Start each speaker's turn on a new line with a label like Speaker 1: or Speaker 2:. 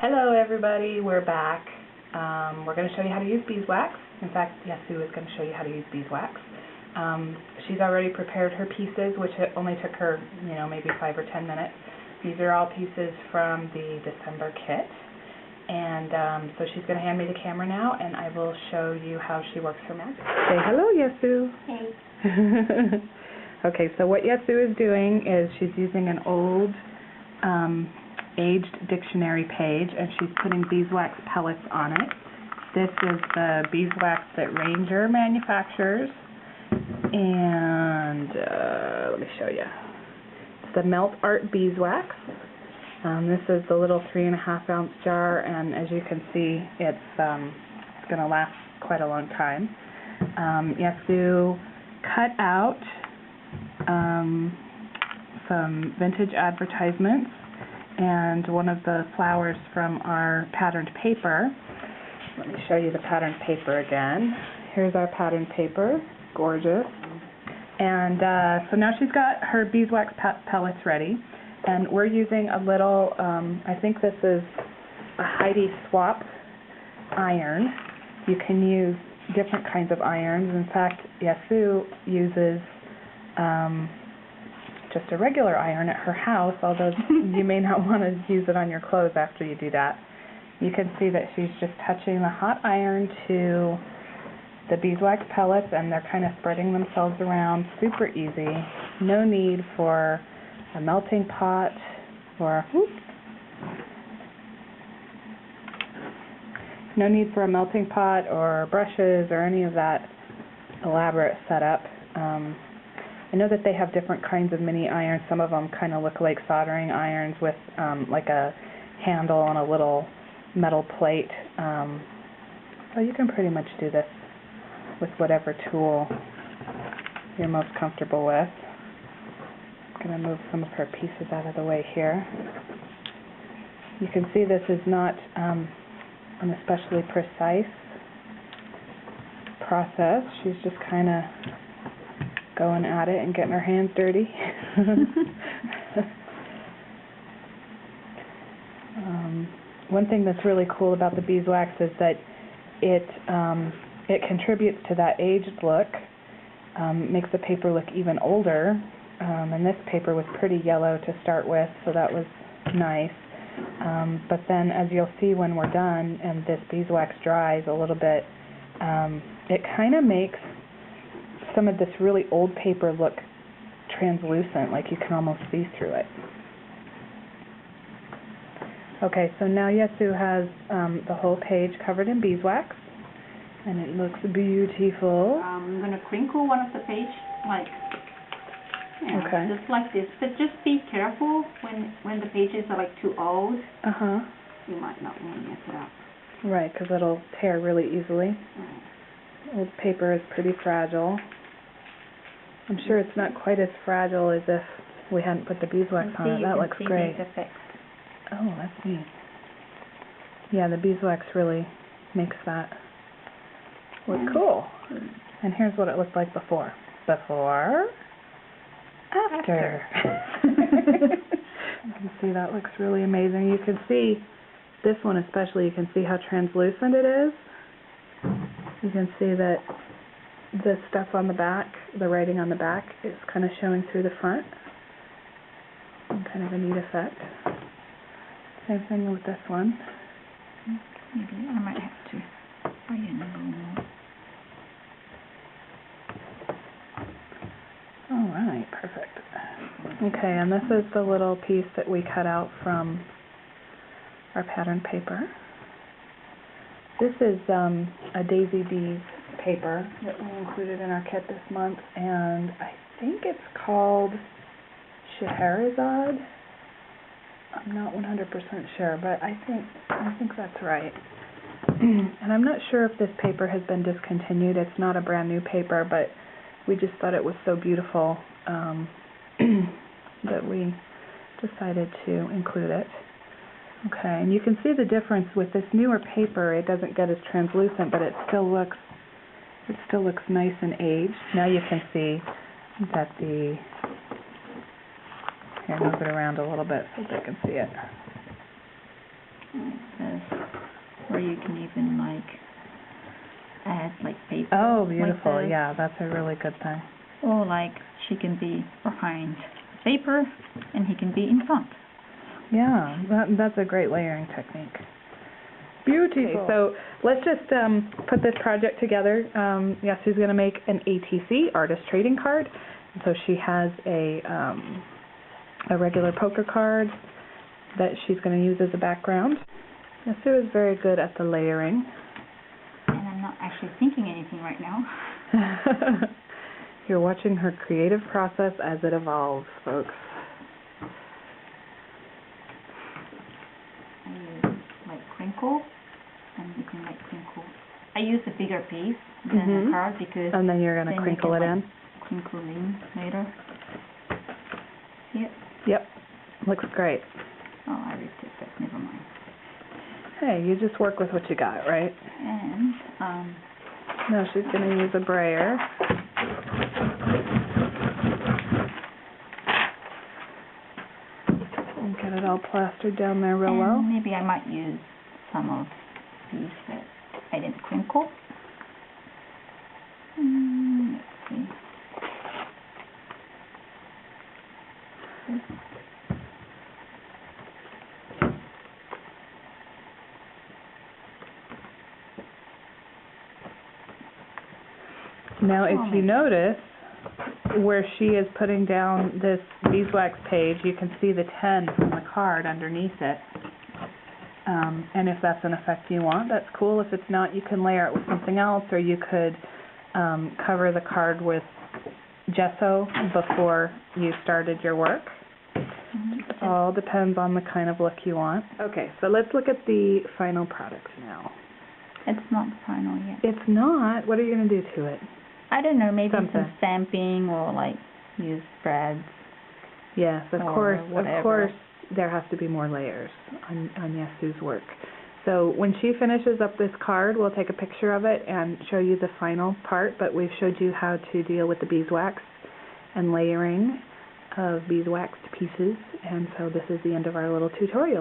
Speaker 1: Hello everybody, we're back. We're going to show you how to use beeswax. In fact, Yasu is going to show you how to use beeswax. She's already prepared her pieces, which only took her, maybe 5 or 10 minutes. These are all pieces from the December kit. And so she's going to hand me the camera now, and I will show you how she works her magic. Say hello, Yasu.
Speaker 2: Hey.
Speaker 1: Okay, so what Yasu is doing is she's using an old aged dictionary page, and she's putting beeswax pellets on it. This is the beeswax that Ranger manufactures, and let me show you. It's the Melt Art beeswax. This is the little 3.5 ounce jar, and as you can see, it's going to last quite a long time. Yasu cut out some vintage advertisements and one of the flowers from our patterned paper. Let me show you the patterned paper again. Here's our patterned paper, gorgeous. And so now she's got her beeswax pellets ready, and we're using a little, I think this is a Heidi Swap iron. You can use different kinds of irons. In fact, Yasu uses just a regular iron at her house, although you may not want to use it on your clothes after you do that. You can see that she's just touching the hot iron to the beeswax pellets, and they're kind of spreading themselves around. Super easy. No need for a melting pot or brushes or any of that elaborate setup. I know that they have different kinds of mini irons. Some of them kind of look like soldering irons with like a handle and a little metal plate. So you can pretty much do this with whatever tool you're most comfortable with. I'm going to move some of her pieces out of the way here. You can see this is not an especially precise process. She's just kind of going at it and getting her hands dirty. One thing that's really cool about the beeswax is that it contributes to that aged look, makes the paper look even older, and this paper was pretty yellow to start with, so that was nice. But then as you'll see when we're done and this beeswax dries a little bit, it kind of makes some of this really old paper look translucent, like you can almost see through it. Okay, so now Yasu has the whole page covered in beeswax, and it looks beautiful.
Speaker 2: I'm going to crinkle one of the page,
Speaker 1: okay,
Speaker 2: just like this. But just be careful when the pages are like too old. You might not want to mess it up.
Speaker 1: Right, because it'll tear really easily. Old paper is pretty fragile. I'm sure it's not quite as fragile as if we hadn't put the beeswax on it. That looks great. Oh, that's neat. Yeah, the beeswax really makes that look cool. And here's what it looked like before. Before, after. You can see that looks really amazing. You can see this one especially, you can see how translucent it is. You can see that the stuff on the back, the writing on the back, is kind of showing through the front. And kind of a neat effect. Same thing with this one.
Speaker 2: Maybe I might have to buy in a little more.
Speaker 1: Alright, perfect. Okay, and this is the little piece that we cut out from our pattern paper. This is a Daisy Bees paper that we included in our kit this month, and I think it's called Scheherazade. I'm not 100% sure, but I think that's right. And I'm not sure if this paper has been discontinued. It's not a brand new paper, but we just thought it was so beautiful that we decided to include it. Okay, and you can see the difference with this newer paper. It doesn't get as translucent, but it still looks nice and aged. Now you can see that the Here, move it around a little bit so they can see it.
Speaker 2: It says where you can even like add like paper.
Speaker 1: Oh, beautiful.
Speaker 2: Like
Speaker 1: Yeah, that's a really good thing.
Speaker 2: Or like she can be behind paper and he can be in front.
Speaker 1: Yeah, that's a great layering technique. Beautiful. Okay, so let's just put this project together. Yasu's going to make an ATC, artist trading card. And so she has a regular poker card that she's going to use as a background. Yasu is very good at the layering.
Speaker 2: And I'm not actually thinking anything right now.
Speaker 1: You're watching her creative process as it evolves, folks.
Speaker 2: Crinkle, and you can like crinkle. I use a bigger piece than the card because.
Speaker 1: And then you're gonna crinkle it in.
Speaker 2: Crinkle in later. See it?
Speaker 1: Yep, looks great.
Speaker 2: Oh, I ripped it, but never mind.
Speaker 1: Hey, you just work with what you got, right?
Speaker 2: And
Speaker 1: now she's gonna use a brayer. And get it all plastered down there real well.
Speaker 2: Maybe I might use some of these that I didn't crinkle. Let's see.
Speaker 1: Now, if you notice where she is putting down this beeswax page, you can see the 10 from the card underneath it. And if that's an effect you want, that's cool. If it's not, you can layer it with something else, or you could cover the card with gesso before you started your work. It all depends on the kind of look you want. Okay, so let's look at the final product now.
Speaker 2: It's not final yet.
Speaker 1: It's not? What are you going to do to it?
Speaker 2: I don't know, maybe some stamping or like use threads.
Speaker 1: Yes, of course there has to be more layers on Yasu's work. So when she finishes up this card, we'll take a picture of it and show you the final part, but we've showed you how to deal with the beeswax and layering of beeswaxed pieces, and so this is the end of our little tutorial.